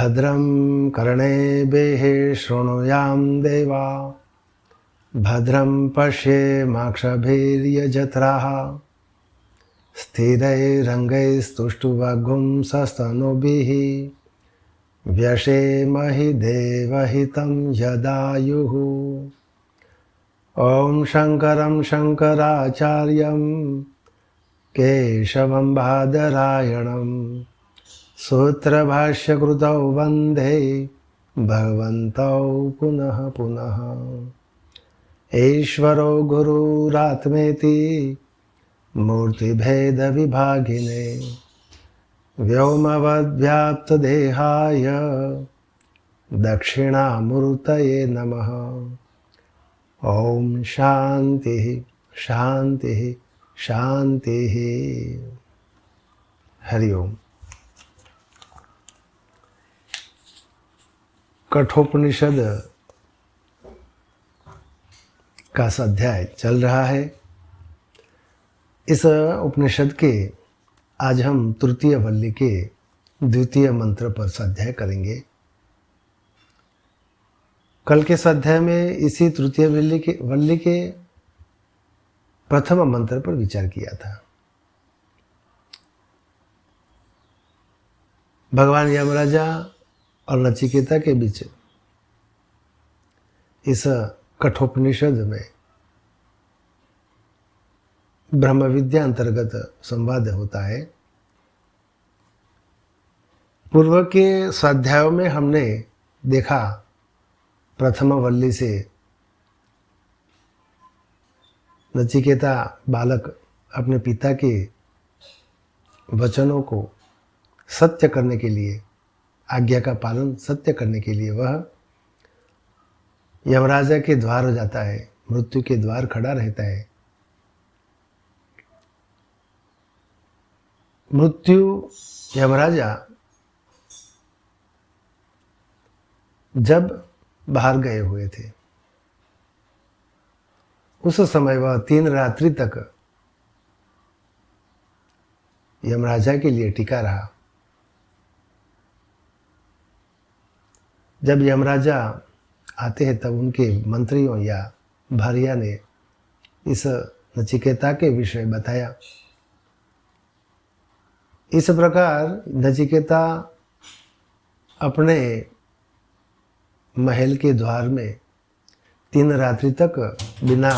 भद्रं कर्णेभिः शृणुयाम देवा भद्रं पश्येमाक्षभिर्यजत्राः स्थिरैरङ्गैस्तुष्टुवागुंसस्तनूभिः व्यशेमहि देवहितं यदायुः। ॐ शङ्करं शङ्कराचार्यं केशवं बादरायणं सूत्रभाष्यकृतौ वन्दे भगवन्तौ पुनः पुनः। ईश्वरो गुरुरात्मेति मूर्तिभेदविभागिने व्योमवद्व्याप्तदेहाय दक्षिणामूर्तये नमः। ओम शांति शांति शांति। हरिओम। कठोपनिषद का अध्याय चल रहा है। इस उपनिषद के आज हम तृतीय वल्ली के द्वितीय मंत्र पर स्वाध्याय करेंगे। कल के स्वाध्याय में इसी तृतीय वल्ली के प्रथम मंत्र पर विचार किया था। भगवान यमराजा और नचिकेता के बीच इस कठोपनिषद में ब्रह्म विद्या अंतर्गत संवाद होता है। पूर्व के स्वाध्यायों में हमने देखा प्रथम वल्ली से नचिकेता बालक अपने पिता के वचनों को सत्य करने के लिए, आज्ञा का पालन सत्य करने के लिए वह यमराजा के द्वार हो जाता है, मृत्यु के द्वार खड़ा रहता है। मृत्यु यमराजा जब बाहर गए हुए थे उस समय वह 3 रात्रि तक यमराजा के लिए टिका रहा। जब यमराजा आते हैं तब उनके मंत्रियों या भारिया ने इस नचिकेता के विषय बताया। इस प्रकार नचिकेता अपने महल के द्वार में 3 रात्रि तक बिना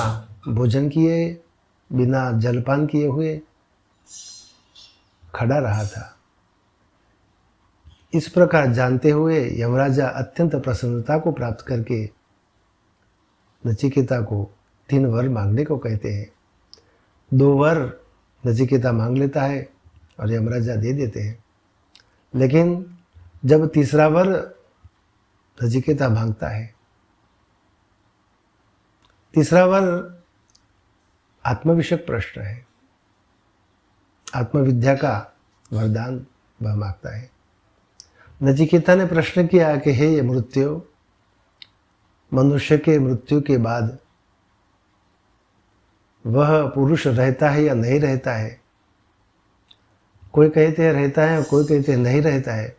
भोजन किए, बिना जलपान किए हुए खड़ा रहा था। इस प्रकार जानते हुए यमराजा अत्यंत प्रसन्नता को प्राप्त करके नचिकेता को 3 वर मांगने को कहते हैं। 2 वर नचिकेता मांग लेता है और यमराजा दे देते हैं। लेकिन जब तीसरा वर नचिकेता मांगता है, तीसरा वर आत्मविषयक प्रश्न है, आत्मविद्या का वरदान वह मांगता है। नचिकेता ने प्रश्न किया कि हे ये मृत्यु, मनुष्य के मृत्यु के बाद वह पुरुष रहता है या नहीं रहता है? कोई कहते हैं रहता है और कोई कहते हैं नहीं रहता है।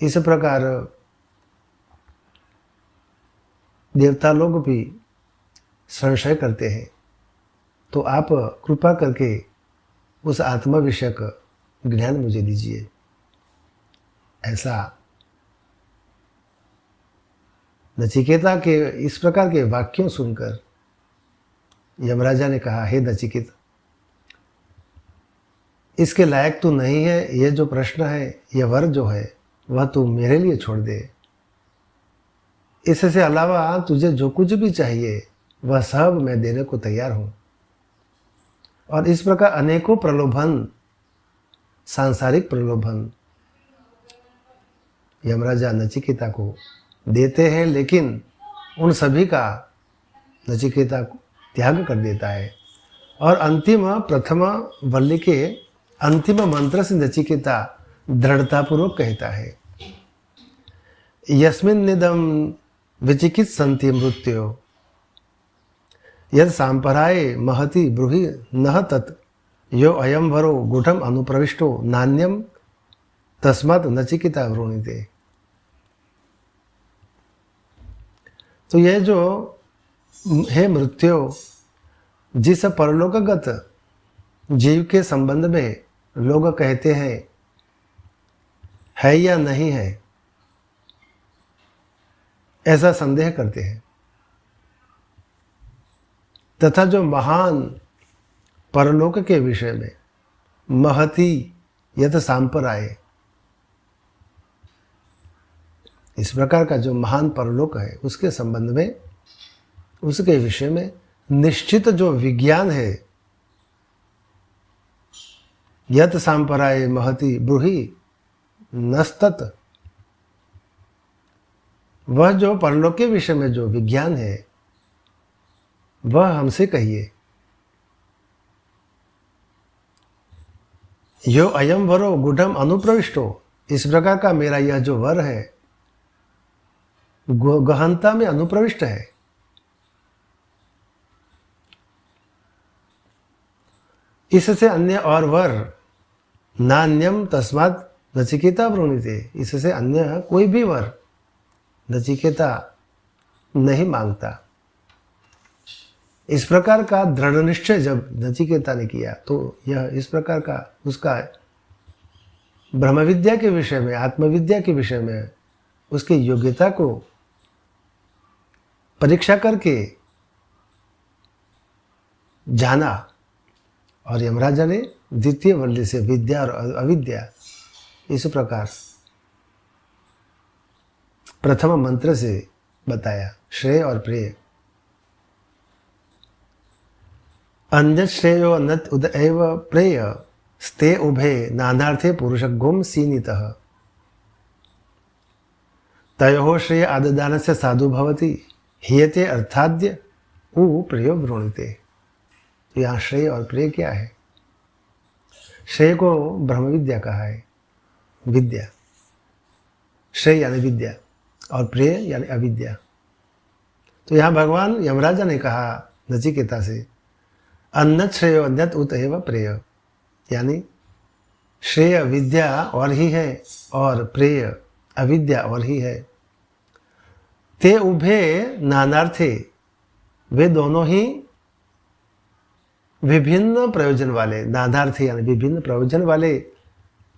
इस प्रकार देवता लोग भी संशय करते हैं। तो आप कृपा करके उस आत्मा विषयक ज्ञान मुझे दीजिए। ऐसा नचिकेता के इस प्रकार के वाक्यों सुनकर यमराजा ने कहा, हे नचिकेता, इसके लायक तू नहीं है। यह जो प्रश्न है, यह वर जो है, वह तू मेरे लिए छोड़ दे। इससे अलावा तुझे जो कुछ भी चाहिए वह सब मैं देने को तैयार हूँ। और इस प्रकार अनेकों प्रलोभन, सांसारिक प्रलोभन यमराजा नचिकेता को देते हैं, लेकिन उन सभी का नचिकेता त्याग कर देता है। और अंतिम प्रथम वल्ली के अंतिम मंत्र से नचिकेता दृढ़तापूर्वक कहता है, यस्मिन् निदम विचिकित्सन्ति मृत्यो यद सांपराय महति ब्रूहि नह तत् यो अयम वरो गूढ़म अनुप्रविष्टो नान्यम तस्मात् नचिकेता वृणीते। तो यह जो है मृत्यु, जिस परलोकगत जीव के संबंध में लोग कहते हैं है या नहीं है, ऐसा संदेह करते हैं, तथा जो महान परलोक के विषय में महती यत सांपराय, इस प्रकार का जो महान परलोक है उसके संबंध में, उसके विषय में निश्चित जो विज्ञान है, यत सांपराय महती ब्रूहि नस्तत, वह जो परलोक के विषय में जो विज्ञान है वह हमसे कहिए। यो अयम वरो गुढ़म अनुप्रविष्टो, इस प्रकार का मेरा यह जो वर है गहनता में अनुप्रविष्ट है। इससे अन्य और वर नान्यम तस्मात् नचिकेता वृणीते, इससे अन्य कोई भी वर नचिकेता नहीं मांगता। इस प्रकार का दृढ़ निश्चय जब नचिकेता ने किया तो यह इस प्रकार का उसका ब्रह्म विद्या के विषय में, आत्मविद्या के विषय में उसकी योग्यता को परीक्षा करके जाना, और यमराजा ने द्वितीय वल्ली से विद्या और अविद्या इस प्रकार प्रथम मंत्र से बताया, श्रेय और प्रेय। अन्य श्रेयो अन्यत् उद एव प्रेय स्ते उभे नानार्थे पुरुषगुम सीनितः, तयोः श्रेय आददानस्य साधु भवति हीयते अर्थाद्य उ प्रेयो वृणीते। तो यहाँ श्रेय और प्रेय क्या है? श्रेय को ब्रह्म विद्या कहा है, विद्या, श्रेय यानी विद्या और प्रेय यानी अविद्या। तो यहाँ भगवान यमराजा ने कहा नचिकेता से अन्यत श्रेय अन्यत उत एव प्रेय, यानी श्रेय विद्या और ही है और प्रेय अविद्या और ही है। ते उभे नानार्थे, वे दोनों ही विभिन्न प्रयोजन वाले, नानार्थी यानी विभिन्न प्रयोजन वाले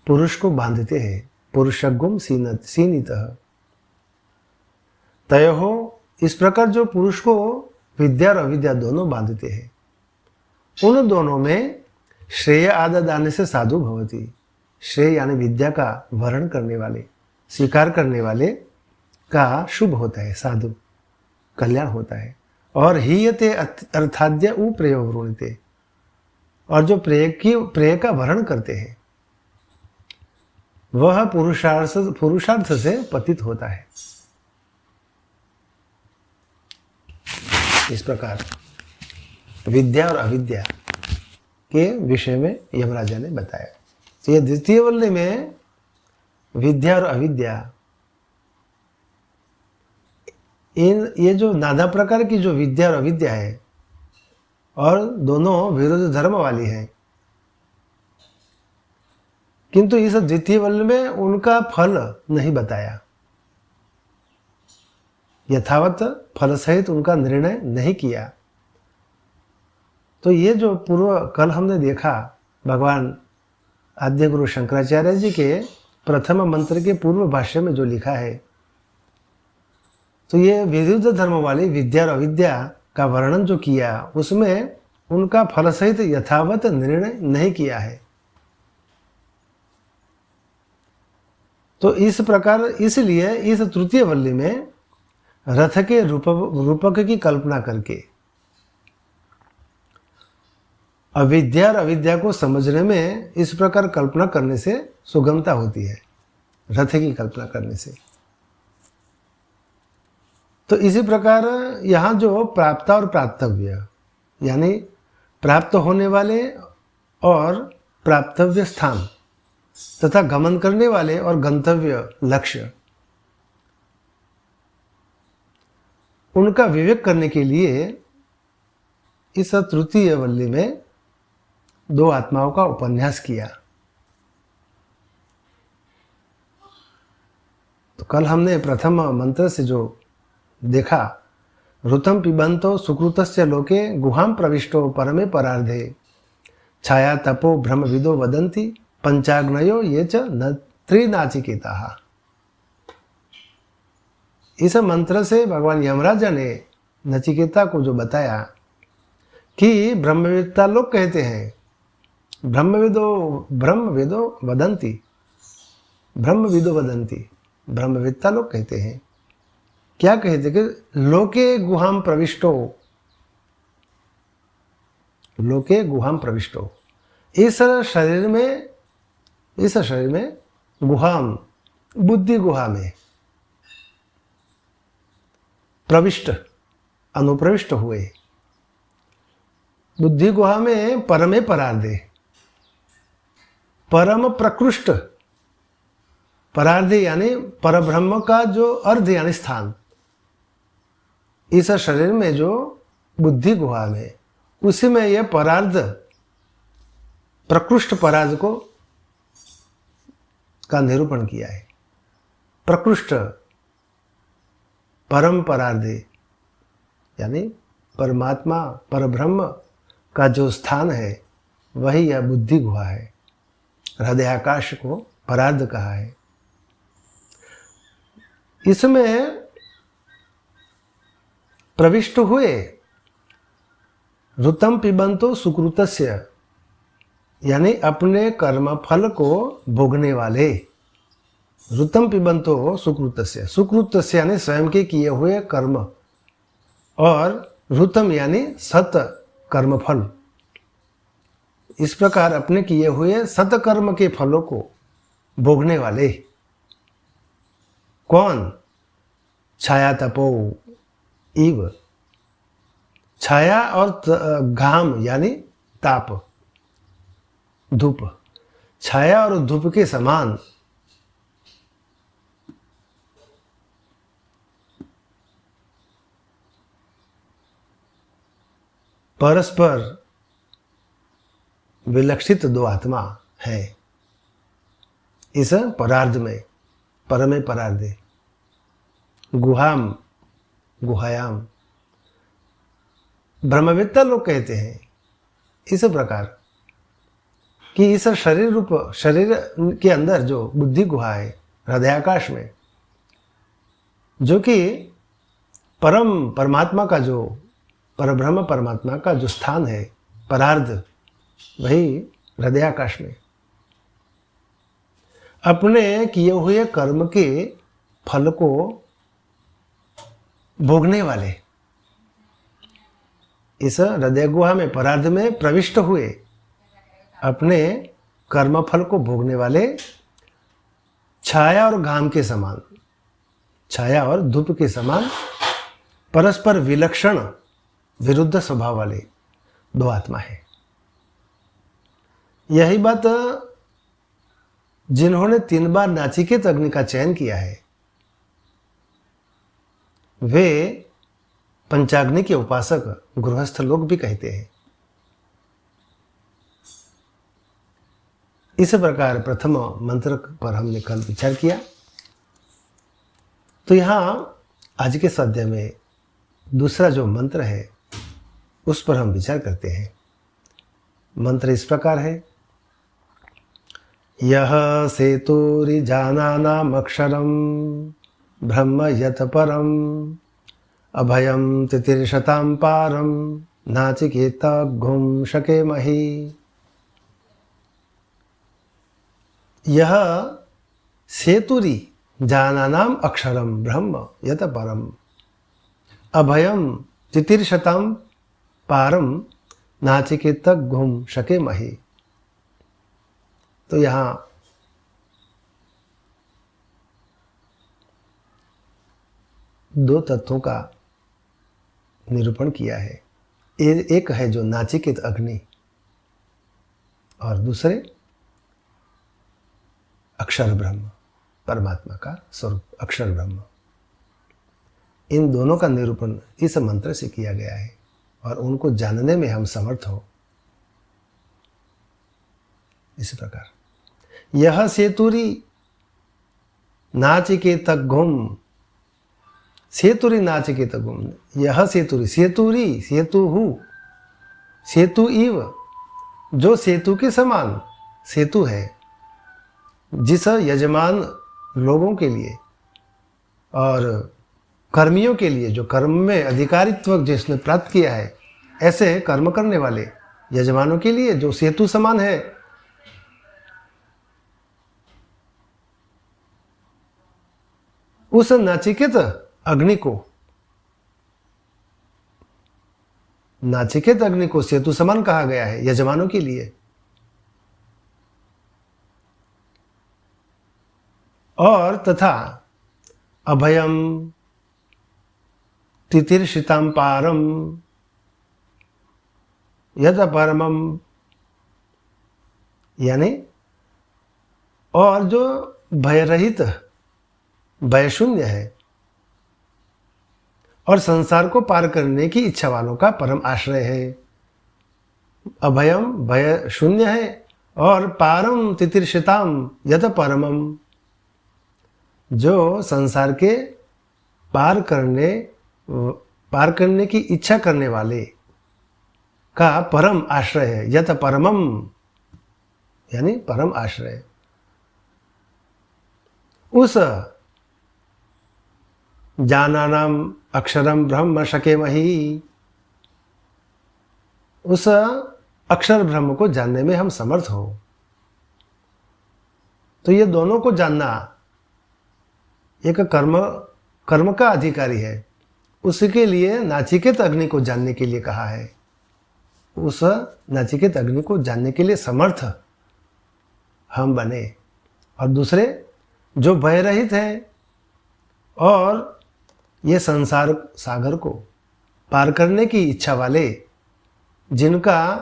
पुरुष को बांधते हैं। पुरुषगुम सीनितः, तयोहो, इस प्रकार जो पुरुष को विद्या और अविद्या दोनों बांधते हैं, उन दोनों में श्रेय आददान से साधु भवति, श्रेय यानी विद्या का वर्ण करने वाले, स्वीकार करने वाले का शुभ होता है, साधु कल्याण होता है। और हीयते अर्थाद्य उ प्रेयो वृणीते, और जो प्रेय का वर्ण करते हैं वह पुरुषार्थ से पतित होता है। इस प्रकार विद्या और अविद्या के विषय में यमराजा ने बताया। तो यह द्वितीय वल्ली में विद्या और अविद्या, ये जो नाना प्रकार की जो विद्या और अविद्या है और दोनों विरुद्ध धर्म वाली है, किंतु इस द्वितीय वल्ली में उनका फल नहीं बताया, यथावत फल सहित उनका निर्णय नहीं किया। तो ये जो पूर्व कल हमने देखा भगवान आद्य गुरु शंकराचार्य जी के प्रथम मंत्र के पूर्व भाष्य में जो लिखा है, तो ये विरुद्ध धर्म वाली विद्या और अविद्या का वर्णन जो किया उसमें उनका फल सहित यथावत निर्णय नहीं किया है। तो इस प्रकार इसलिए इस तृतीय वल्ली में रथ के रूपक की कल्पना करके अविद्या और अविद्या को समझने में इस प्रकार कल्पना करने से सुगमता होती है, रथ की कल्पना करने से। तो इसी प्रकार यहाँ जो प्राप्त और प्राप्तव्य, यानी प्राप्त होने वाले और प्राप्तव्य स्थान तथा गमन करने वाले और गंतव्य लक्ष्य, उनका विवेक करने के लिए इस तृतीय वल्ली में दो आत्माओं का उपन्यास किया। तो कल हमने प्रथम मंत्र से जो देखा, ऋतं पिबन्तो सुकृतस्य लोके गुहां प्रविष्टो परमे परार्धे छाया तपो ब्रह्मविदो वदन्ति पंचाग्नयो ये च न त्रिनाचिकेताः। इस मंत्र से भगवान यमराजा ने नचिकेता को जो बताया कि ब्रह्मवेत्ता लोग कहते हैं, ब्रह्मविदो वदन्ति, ब्रह्मविदो वदन्ति, ब्रह्मवेत्ता लोग कहते हैं। क्या कहते कि लोके गुहाम प्रविष्टो, लोके गुहाम प्रविष्टो, इस शरीर में गुहाम, बुद्धि गुहा में प्रविष्ट, अनुप्रविष्ट हुए, बुद्धि गुहा में परमे परार्धे, परम प्रकृष्ट, परार्धे यानी परब्रह्म का जो अर्ध यानी स्थान, इस शरीर में जो बुद्धि गुहा में, उसी में यह परार्ध, प्रकृष्ट परार्ध को का निरूपण किया है। प्रकृष्ट परम परार्धे यानी परमात्मा परब्रह्म का जो स्थान है वही यह बुद्धि गुहा है। हृदयाकाश को परार्ध कहा है। इसमें प्रविष्ट हुए, ऋतं पिबन्तो सुकृतस्य यानी अपने कर्म फल को भोगने वाले, ऋतं पिबन्तो सुकृतस्य, सुकृतस्य यानी स्वयं के किए हुए कर्म, और ऋतं यानी सत कर्मफल। इस प्रकार अपने किए हुए सतकर्म के फलों को भोगने वाले कौन? छाया तपो इव, छाया और घाम यानी ताप, धूप, छाया और धूप के समान परस्पर विलक्षित दो आत्मा है इस परार्ध में, परमे परार्धे, गुहाम, गुहायाम। ब्रह्मवेत्ता लोग कहते हैं इस प्रकार कि इस शरीर रूप, शरीर के अंदर जो बुद्धि गुहा है हृदयाकाश में, जो कि परमात्मा का जो, परब्रह्म परमात्मा का जो स्थान है परार्ध, वही हृदयाकाश में अपने किए हुए कर्म के फल को भोगने वाले, इस हृदय गुहा में परार्ध में प्रविष्ट हुए अपने कर्म फल को भोगने वाले छाया और घाम के समान, छाया और धूप के समान परस्पर विलक्षण विरुद्ध स्वभाव वाले दो आत्मा है। यही बात जिन्होंने 3 बार नाचिकेत अग्नि का चयन किया है वे पंचाग्नि के उपासक गृहस्थ लोग भी कहते हैं। इस प्रकार प्रथम मंत्र पर हमने कल विचार किया। तो यहाँ आज के स्वाध्याय में दूसरा जो मंत्र है उस पर हम विचार करते हैं। मंत्र इस प्रकार है, यह सेतुरिजानानाम् अक्षरं ब्रह्म यत परम अभयं तितिर्षतां पारं नाचिकेता घुम शकेमहि। यह सेतुरी जानानाम अक्षरम ब्रह्म यत परम अभयम तितिर्षतां पारम नाचिकेत घुम शकेमहि। तो यहाँ दो तत्वों का निरूपण किया है। एक है जो नाचिकेत अग्नि और दूसरे अक्षर ब्रह्म, परमात्मा का स्वरूप अक्षर ब्रह्म। इन दोनों का निरूपण इस मंत्र से किया गया है और उनको जानने में हम समर्थ हो। इस प्रकार यह सेतुरी नाचिकेत घुम, सेतुरी नाचिकेत घुम, यह सेतुरी, सेतुरी सेतु, सेतु इव, जो सेतु के समान सेतु है, जिस यजमान लोगों के लिए और कर्मियों के लिए, जो कर्म में अधिकारित्व जिसने प्राप्त किया है, ऐसे कर्म करने वाले यजमानों के लिए जो सेतु समान है। उस नाचिकेत अग्नि को, नाचिकेत अग्नि को सेतु समान कहा गया है यजमानों के लिए। और तथा अभयम तितिर्षिताम पारम यद परमम, यानी और जो भयरहित, भयशून्य है और संसार को पार करने की इच्छा वालों का परम आश्रय है। अभयम, भय शून्य है, और पारम तितिर्षिताम यत परमम, जो संसार के पार करने की इच्छा करने वाले का परम आश्रय है। यत परमम यानी परम आश्रय। उस जानानाम अक्षरम ब्रह्म शकेमहि, उस अक्षर ब्रह्म को जानने में हम समर्थ हो। तो ये दोनों को जानना, एक कर्म का अधिकारी है, उसके लिए नाचिकेत अग्नि को जानने के लिए कहा है। उस नाचिकेत अग्नि को जानने के लिए समर्थ हम बने। और दूसरे जो भय रहित है और ये संसार सागर को पार करने की इच्छा वाले, जिनका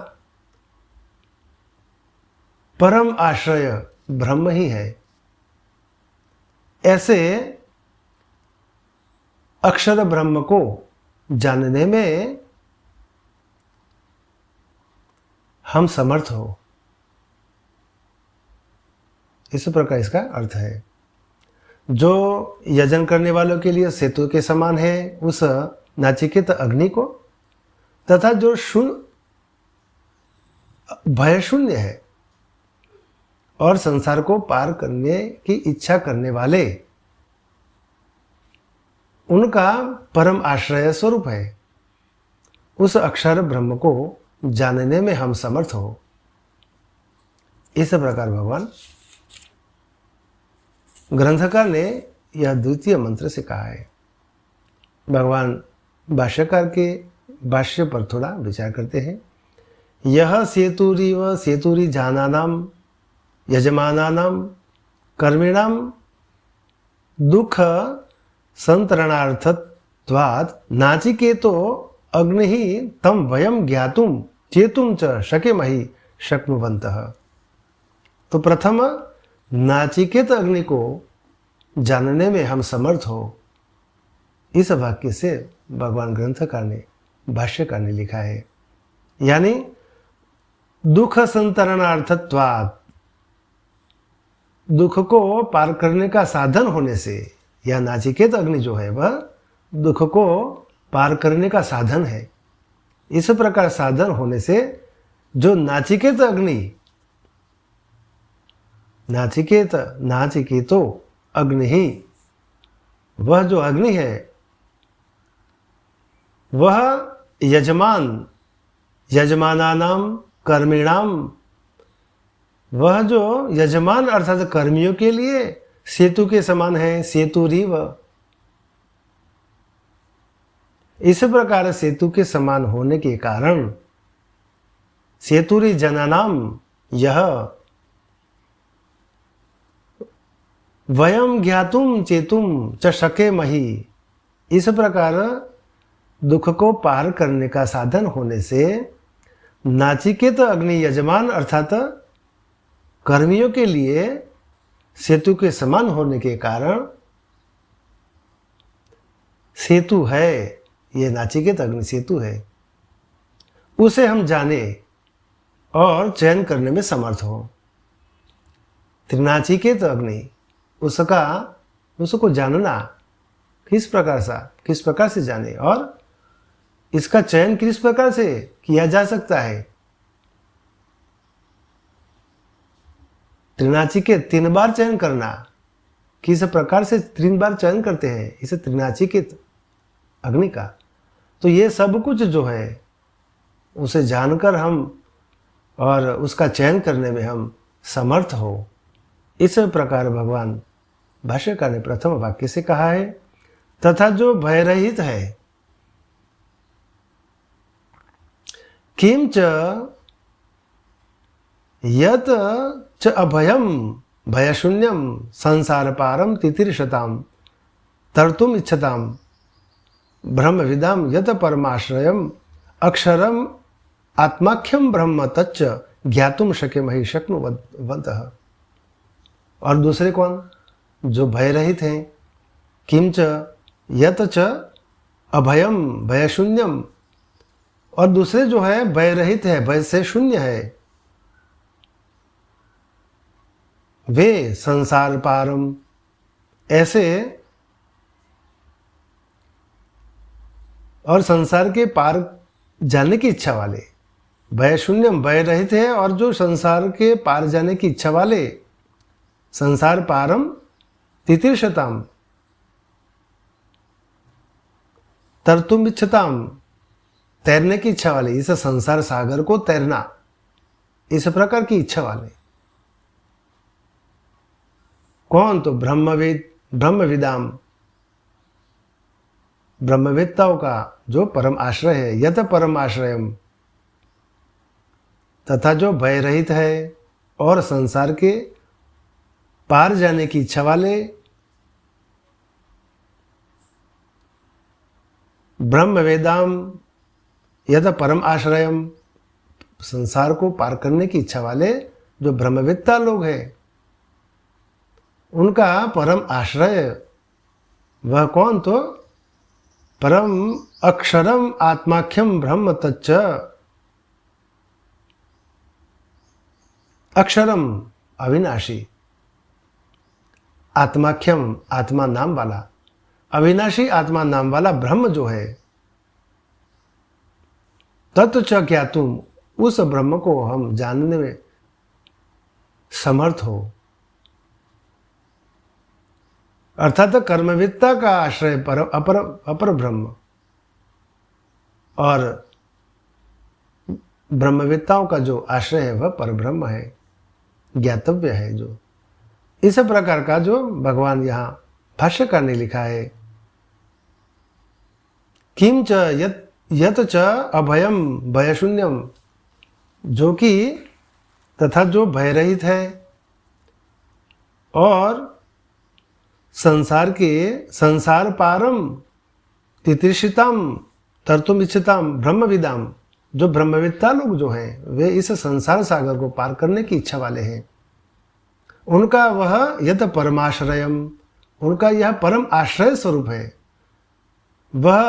परम आश्रय ब्रह्म ही है, ऐसे अक्षर ब्रह्म को जानने में हम समर्थ हो। इस प्रकार इसका अर्थ है। जो यजन करने वालों के लिए सेतु के समान है उस नाचिकेत अग्नि को, तथा जो भय शून्य है और संसार को पार करने की इच्छा करने वाले, उनका परम आश्रय स्वरूप है, उस अक्षर ब्रह्म को जानने में हम समर्थ हो। इस प्रकार भगवान ग्रंथकार ने यह द्वितीय मंत्र से कहा है। भगवान भाष्यकार के भाष्य पर थोड़ा विचार करते हैं। यह सेतुरीव सेतुरी जानानाम यजमानानाम कर्मिणाम दुख संतरणार्थत्वात् नाचिकेतो अग्नि ही तम वयम ज्ञातुम चेतुम च शकेमहि शक्नुवन्तः। तो प्रथम नाचिकेत अग्नि को जानने में हम समर्थ हो, इस वाक्य से भगवान ग्रंथकार ने, भाष्यकार ने लिखा है। यानी दुख संतरणार्थत्वात्, दुख को पार करने का साधन होने से, यह नाचिकेत अग्नि जो है वह दुख को पार करने का साधन है। इस प्रकार साधन होने से जो नाचिकेत अग्नि, नाचिकेतो अग्नि ही, वह जो अग्नि है वह यजमानानाम कर्मिणाम, वह जो यजमान अर्थात कर्मियों के लिए सेतु के समान है। सेतुरीव, इस प्रकार सेतु के समान होने के कारण सेतुरी जनानाम यह वयम ज्ञातुम चेतुम च शकेमहि, इस प्रकार दुख को पार करने का साधन होने से नाचिकेत अग्नि यजमान अर्थात कर्मियों के लिए सेतु के समान होने के कारण सेतु है, ये नाचिकेत अग्नि सेतु है, उसे हम जाने और चयन करने में समर्थ हो। त्रिनाचिकेत अग्नि, उसका उसको जानना किस प्रकार से जाने, और इसका चयन किस प्रकार से किया जा सकता है। त्रिनाचिकेत 3 बार चयन करना, किस प्रकार से 3 बार चयन करते हैं इसे त्रिनाचिकेत अग्नि का। तो ये सब कुछ जो है उसे जानकर हम और उसका चयन करने में हम समर्थ हो, इस प्रकार भगवान भाष्यकार ने प्रथम वाक्य से कहा है। तथा जो भयरहित है, किंच यत च अभयम भयशून्यम संसार पारम तितिर्षताम तर्तुम इच्छताम ब्रह्मविदाम यत परमाश्रयम अक्षरम आत्माख्यम ब्रह्म तच्च ज्ञातुम शक्यमहि शक्नुवन्तः। और दूसरे कौन? जो भय रहित हैं। किंच यत च अभयम भयशून्यम, और दूसरे जो है भय रहित है, भय से शून्य है। वे संसार पारम, ऐसे और संसार के पार जाने की इच्छा वाले। भय शून्यम, भय रहित है और जो संसार के पार जाने की इच्छा वाले। संसार पारम तितिर्षताम तरतुम इच्छताम, तैरने की इच्छा वाले, इस संसार सागर को तैरना, इस प्रकार की इच्छा वाले। कौन? तो ब्रह्मविद, ब्रह्मविदाम, ब्रह्मवेत्ताओं का जो परम आश्रय है। यत परम आश्रयम, तथा जो भय रहित है और संसार के पार जाने की इच्छा वाले। ब्रह्मवेदाम यत परम आश्रयम, संसार को पार करने की इच्छा वाले जो ब्रह्मवेत्ता लोग हैं, उनका परम आश्रय वह कौन? तो परम अक्षरम आत्माख्यम ब्रह्म तच्च। अक्षरम अविनाशी, आत्माख्यम आत्मा नाम वाला, अविनाशी आत्मा नाम वाला ब्रह्म जो है। तत्व च ज्ञातुम, उस ब्रह्म को हम जानने में समर्थ हो। अर्थात कर्मविद्ता का आश्रय अपर ब्रह्म, और ब्रह्मविद्ताओं का जो आश्रय है वह परब्रह्म है, ज्ञातव्य है। जो इस प्रकार का जो भगवान यहाँ भाष्यकार ने लिखा है। किम च यत च अभयम भयशून्यम, जो कि तथा जो भयरहित है और संसार पारम तितिर्षिताम तर्तुम इच्छताम ब्रह्मविदाम, जो ब्रह्मविद्ता लोग जो हैं वे इस संसार सागर को पार करने की इच्छा वाले हैं। उनका वह यत परमाश्रयम, उनका यह परम आश्रय स्वरूप है। वह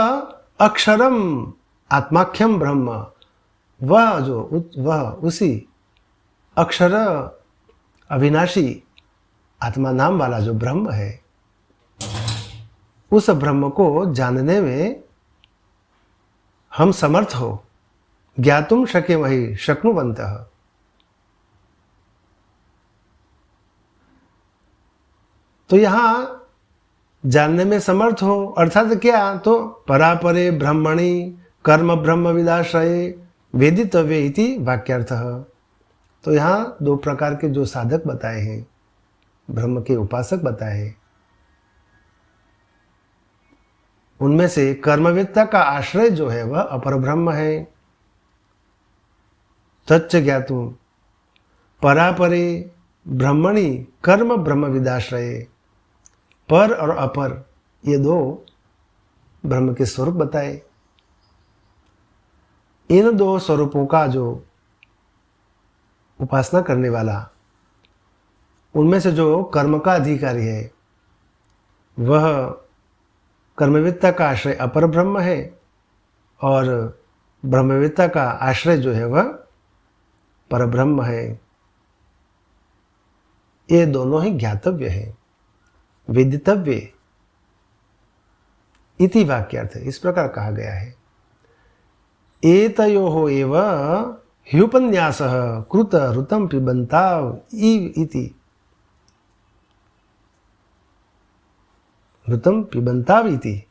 अक्षरम आत्माख्यम ब्रह्म, वह उसी अक्षर अविनाशी आत्मा नाम वाला जो ब्रह्म है, उस ब्रह्म को जानने में हम समर्थ हो। ज्ञातुम शक्यमहि शक्नुवन्तः। तो यहाँ जानने में समर्थ हो अर्थात क्या? तो परापरे ब्रह्मणि कर्म ब्रह्म विदाश्रये वेदितव्ये इति वाक्यार्थः। तो यहाँ 2 प्रकार के जो साधक बताए हैं, ब्रह्म के उपासक बताए हैं, उनमें से कर्मवेत्ता का आश्रय जो है वह अपर ब्रह्म है। तच्च ज्ञातुम परापरे ब्रह्मणि कर्म ब्रह्म विदाश्रये, पर और अपर ये 2 ब्रह्म के स्वरूप बताए। इन 2 स्वरूपों का जो उपासना करने वाला, उनमें से जो कर्म का अधिकारी है वह कर्मवेत्ता का आश्रय अपर ब्रह्म है, और ब्रह्मवेत्ता का आश्रय जो है वह परब्रह्म है। ये दोनों ही ज्ञातव्य है। वेदितव्य इति वाक्यार्थ, इस प्रकार कहा गया है। एतयोः एव ह्युपन्यासः कृत ऋतं पिबन्ताव इति, ऋतं पिबन्ताव इति।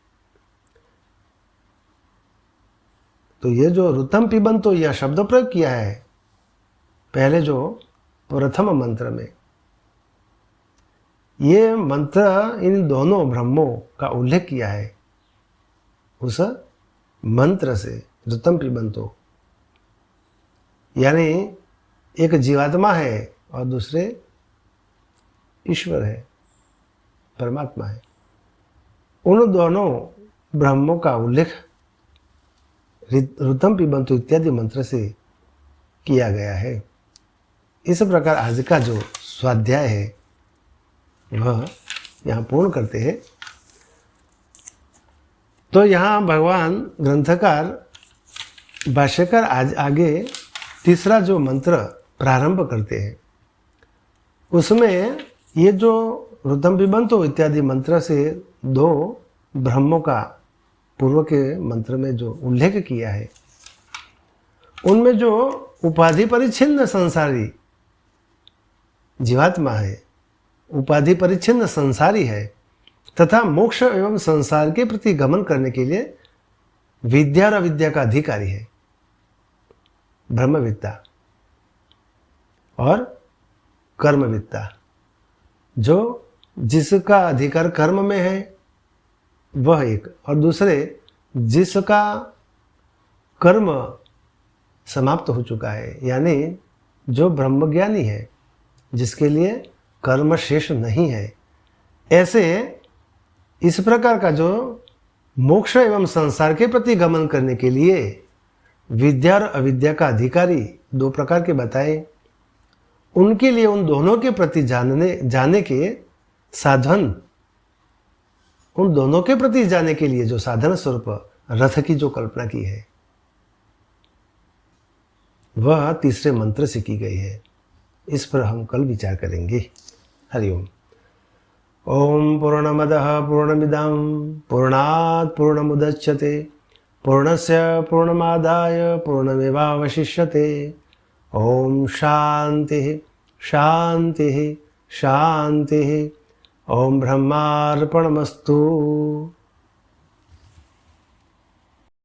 तो ये जो ऋतं पिबंतो यह शब्द प्रयोग किया है पहले जो प्रथम मंत्र में, ये मंत्र इन दोनों ब्रह्मों का उल्लेख किया है उस मंत्र से, ऋतं पिबंतो, यानी एक जीवात्मा है और दूसरे ईश्वर है, परमात्मा है। उन दोनों ब्रह्मों का उल्लेख ऋतं पिबंतो इत्यादि मंत्र से किया गया है। इस प्रकार आज का जो स्वाध्याय है वह यहाँ पूर्ण करते हैं। तो यहाँ भगवान ग्रंथकार भाष्यकार आज आगे तीसरा जो मंत्र प्रारंभ करते हैं उसमें ये जो ऋतं पिबंतो इत्यादि मंत्र से दो ब्रह्मों का पूर्व के मंत्र में जो उल्लेख किया है उनमें जो उपाधि परिच्छिन्न संसारी जीवात्मा है, उपाधि परिच्छिन्न संसारी है तथा मोक्ष एवं संसार के प्रति गमन करने के लिए विद्या और अविद्या का अधिकारी है, ब्रह्मविद्ता और कर्मविद्ता। जो जिसका अधिकार कर्म में है वह एक, और दूसरे जिसका कर्म समाप्त हो चुका है, यानी जो ब्रह्मज्ञानी है, जिसके लिए कर्म शेष नहीं है। ऐसे इस प्रकार का जो मोक्ष एवं संसार के प्रति गमन करने के लिए विद्या और अविद्या का अधिकारी दो प्रकार के बताए, उनके लिए उन दोनों के प्रति जाने के साधन, उन दोनों के प्रति जाने के लिए जो साधन स्वरूप रथ की जो कल्पना की है वह तीसरे मंत्र से की गई है। इस पर हम कल विचार करेंगे। हरिओम। ओम पूर्णमदः पूर्णमिदं पूर्णात् पूर्णमुदच्यते पूर्णस्य पूर्णमादाय पूर्णमेवावशिष्यते। ओम शांति शांति शांति। ओम ब्रह्मार्पणमस्तु।